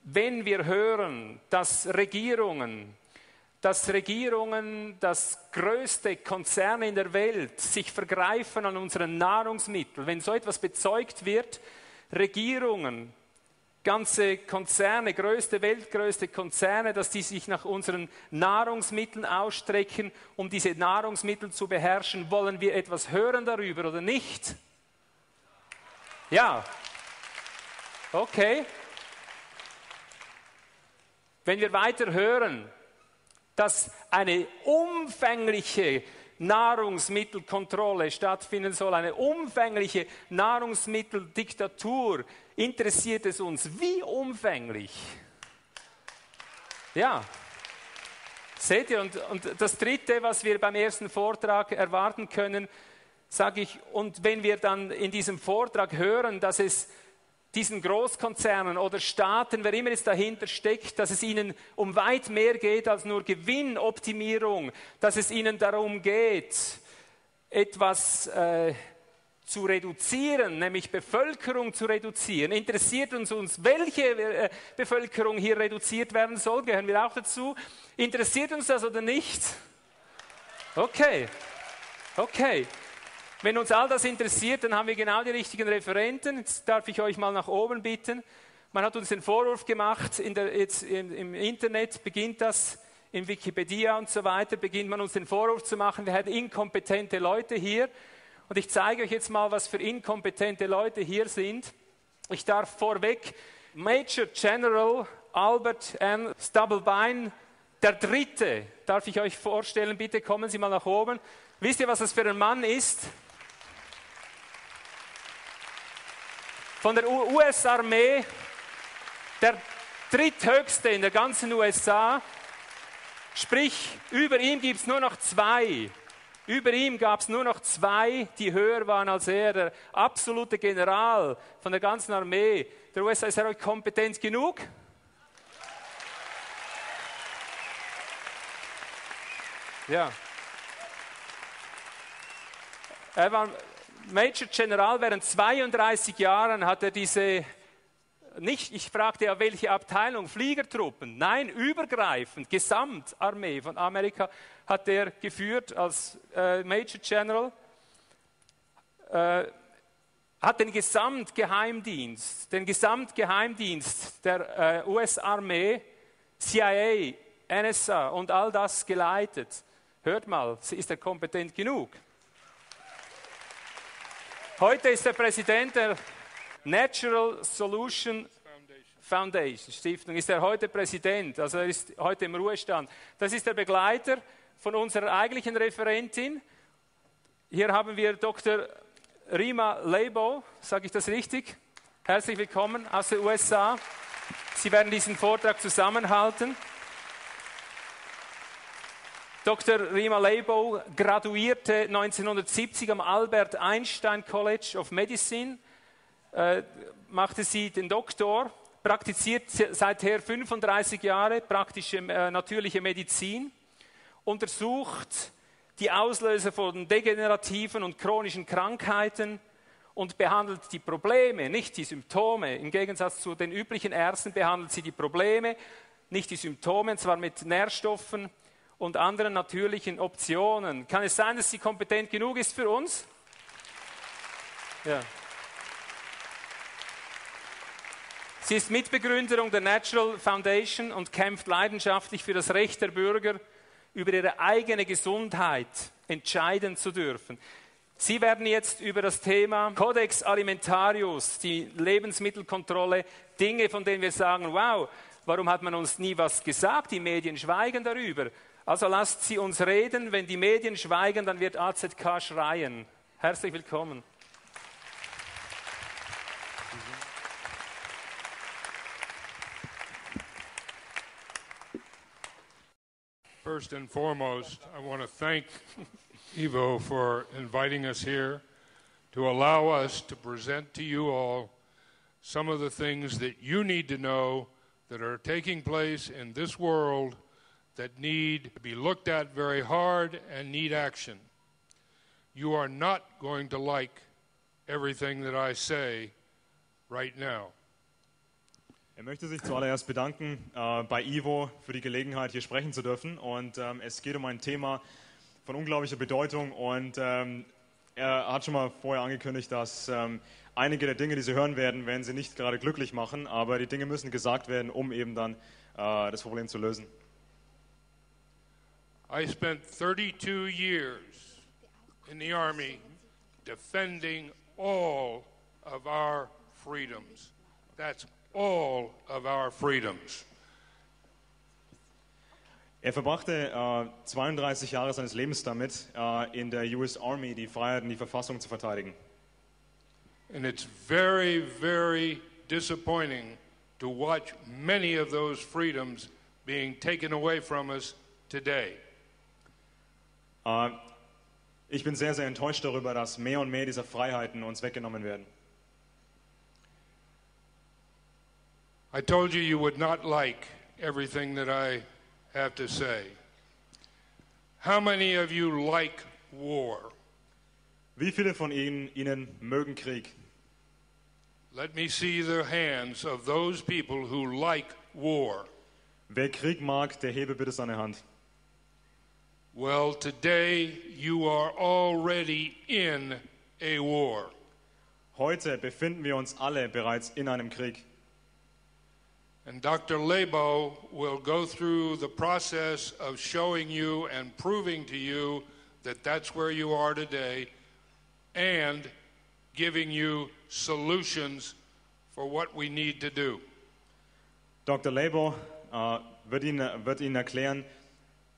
wenn wir hören, dass Regierungen, das größte Konzerne in der Welt sich vergreifen an unseren Nahrungsmitteln, wenn so etwas bezeugt wird, Regierungen, ganze Konzerne, weltgrößte Konzerne, dass die sich nach unseren Nahrungsmitteln ausstrecken, um diese Nahrungsmittel zu beherrschen, wollen wir etwas hören darüber oder nicht? Ja. Okay. Wenn wir weiter hören, dass eine umfängliche Nahrungsmittelkontrolle stattfinden soll, eine umfängliche Nahrungsmittel-Diktatur, interessiert es uns, wie umfänglich? Ja. Seht ihr, und das Dritte, was wir beim ersten Vortrag erwarten können, sage ich, und wenn wir dann in diesem Vortrag hören, dass es diesen Großkonzernen oder Staaten, wer immer jetzt dahinter steckt, dass es ihnen um weit mehr geht als nur Gewinnoptimierung, dass es ihnen darum geht, etwas zu reduzieren, nämlich Bevölkerung zu reduzieren. Interessiert uns, welche Bevölkerung hier reduziert werden soll? Gehören wir auch dazu? Interessiert uns das oder nicht? Okay. Wenn uns all das interessiert, dann haben wir genau die richtigen Referenten. Jetzt darf ich euch mal nach oben bitten. Man hat uns den Vorwurf gemacht, im Internet beginnt das, in Wikipedia und so weiter, beginnt man uns den Vorwurf zu machen, wir hätten inkompetente Leute hier. Und ich zeige euch jetzt mal, was für inkompetente Leute hier sind. Ich darf vorweg Major General Albert N. Stubblebine, der Dritte, darf ich euch vorstellen. Bitte kommen Sie mal nach oben. Wisst ihr, was das für ein Mann ist? Von der US-Armee, der dritthöchste in der ganzen USA, sprich, über ihm gibt es nur noch zwei. Über ihm gab es nur noch zwei, die höher waren als er, der absolute General von der ganzen Armee der USA. Ist er euch kompetent genug? Ja. Er war Major General, während 32 Jahren hat er ich fragte ja, welche Abteilung, Fliegertruppen, nein, übergreifend, Gesamtarmee von Amerika hat er geführt als Major General, hat den Gesamtgeheimdienst der US-Armee, CIA, NSA und all das geleitet. Hört mal, ist er kompetent genug? Heute ist er Präsident der Natural Solution Foundation Stiftung. Ist er heute Präsident, also er ist heute im Ruhestand. Das ist der Begleiter von unserer eigentlichen Referentin. Hier haben wir Dr. Rima Laibow, sage ich das richtig? Herzlich willkommen aus den USA. Sie werden diesen Vortrag zusammenhalten. Dr. Rima Laibow graduierte 1970 am Albert Einstein College of Medicine, machte sie den Doktor, praktiziert seither 35 Jahre praktische natürliche Medizin, untersucht die Auslöser von degenerativen und chronischen Krankheiten und behandelt die Probleme, nicht die Symptome. Im Gegensatz zu den üblichen Ärzten behandelt sie die Probleme, nicht die Symptome, und zwar mit Nährstoffen und anderen natürlichen Optionen. Kann es sein, dass sie kompetent genug ist für uns? Ja. Sie ist Mitbegründerin der Natural Foundation und kämpft leidenschaftlich für das Recht der Bürger, über ihre eigene Gesundheit entscheiden zu dürfen. Sie werden jetzt über das Thema Codex Alimentarius, die Lebensmittelkontrolle, Dinge, von denen wir sagen, wow, warum hat man uns nie was gesagt? Die Medien schweigen darüber. Also lasst sie uns reden. Wenn die Medien schweigen, dann wird AZK schreien. Herzlich willkommen. First and foremost, I want to thank Ivo for inviting us here to allow us to present to you all some of the things that you need to know that are taking place in this world that need to be looked at very hard and need action. You are not going to like everything that I say right now. Er möchte sich zuallererst bedanken bei Ivo für die Gelegenheit, hier sprechen zu dürfen. Und es geht um ein Thema von unglaublicher Bedeutung. Und er hat schon mal vorher angekündigt, dass einige der Dinge, die Sie hören werden Sie nicht gerade glücklich machen. Aber die Dinge müssen gesagt werden, um eben dann das Problem zu lösen. I spent 32 years in the Army defending all of our freedoms. That's all of our freedoms. Er verbrachte 32 Jahre seines Lebens damit, in der US Army die Freiheit und die Verfassung zu verteidigen. And it's very, very disappointing to watch many of those freedoms being taken away from us today. Ich bin sehr, sehr enttäuscht darüber, dass mehr und mehr dieser Freiheiten uns weggenommen werden. I told you you would not like everything that I have to say. How many of you like war? Wie viele von Ihnen mögen Krieg? Let me see the hands of those people who like war. Wer Krieg mag, der hebe bitte seine Hand. Well, today you are already in a war. Heute befinden wir uns alle bereits in einem Krieg. And Dr. Laibow will go through the process of showing you and proving to you that that's where you are today and giving you solutions for what we need to do. Dr. Laibow wird Ihnen erklären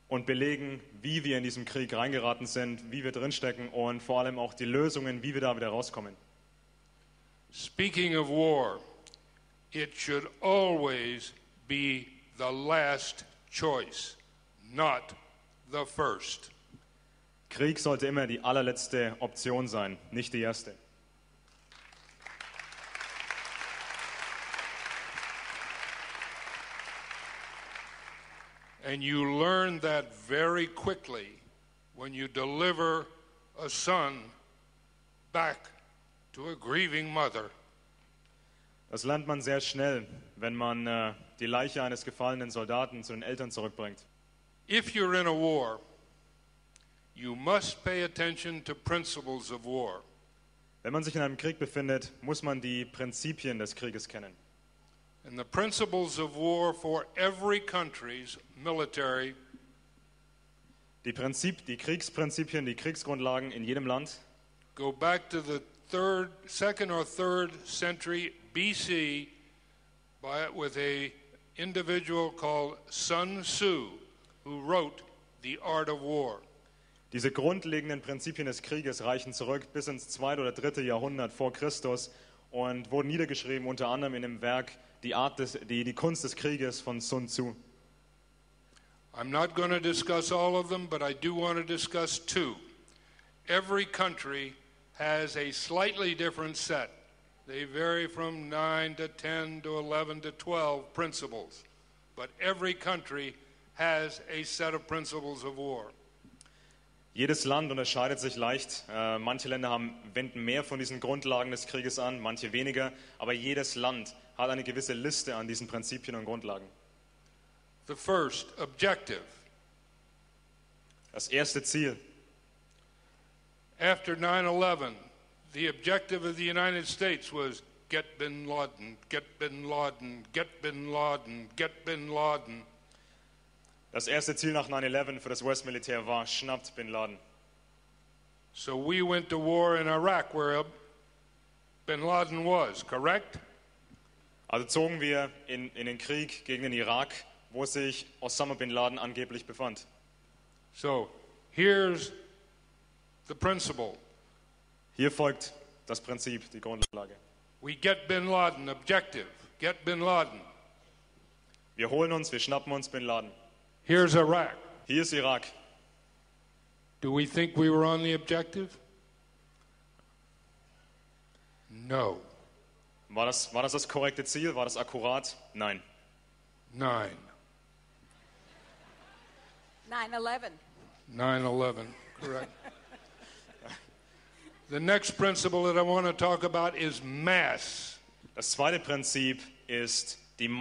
und belegen, wie wir in diesem Krieg reingeraten sind, wie wir drinstecken und vor allem auch die Lösungen, wie wir da wieder rauskommen. Speaking of war, it should always be the last choice, not the first. Krieg sollte immer die allerletzte Option sein, nicht die erste. And you learn that very quickly when you deliver a son back to a grieving mother. Das lernt man sehr schnell, wenn man die Leiche eines gefallenen Soldaten zu den Eltern zurückbringt. If you're in a war, you must pay attention to principles of war. Wenn man sich in einem Krieg befindet, muss man die Prinzipien des Krieges kennen. And the principles of war for every country's military Die Kriegsprinzipien, die Kriegsgrundlagen in jedem Land go back to the second or third century BC with a individual called Sun Tzu, who wrote The Art of War. Diese grundlegenden Prinzipien des Krieges reichen zurück bis ins 2. oder 3. Jahrhundert vor Christus und wurden niedergeschrieben unter anderem in dem Werk Die Kunst des Krieges von Sun Tzu. I'm not going to discuss all of them, but I do want to discuss two. Every country has a slightly different set. They vary from 9 to 10 to 11 to 12 principles. But every country has a set of principles of war. Jedes Land unterscheidet sich leicht. Manche Länder wenden mehr von diesen Grundlagen des Krieges an, manche weniger. Aber jedes Land hat eine gewisse Liste an diesen Prinzipien und Grundlagen. The first, objective. Das erste Ziel. After 9/11, the objective of the United States was get bin Laden, get bin Laden, get bin Laden, get bin Laden. Das erste Ziel nach 9/11 für das US-Militär war, schnappt Bin Laden. So we went to war in Iraq where bin Laden was, correct? Also zogen wir in den Krieg gegen den Irak, wo sich Osama Bin Laden angeblich befand. So here's the principle. Hier folgt das Prinzip, die Grundlage. We get bin Laden, objective, get bin Laden. Wir holen uns, wir schnappen uns Bin Laden. Here's Iraq. Hier ist Irak. Do we think we were on the objective? No. War das korrekte Ziel? War das akkurat? Nein. 9. 9/11. 9/11, correct. The next principle that I want to talk about is mass. Das zweite Prinzip ist die Masse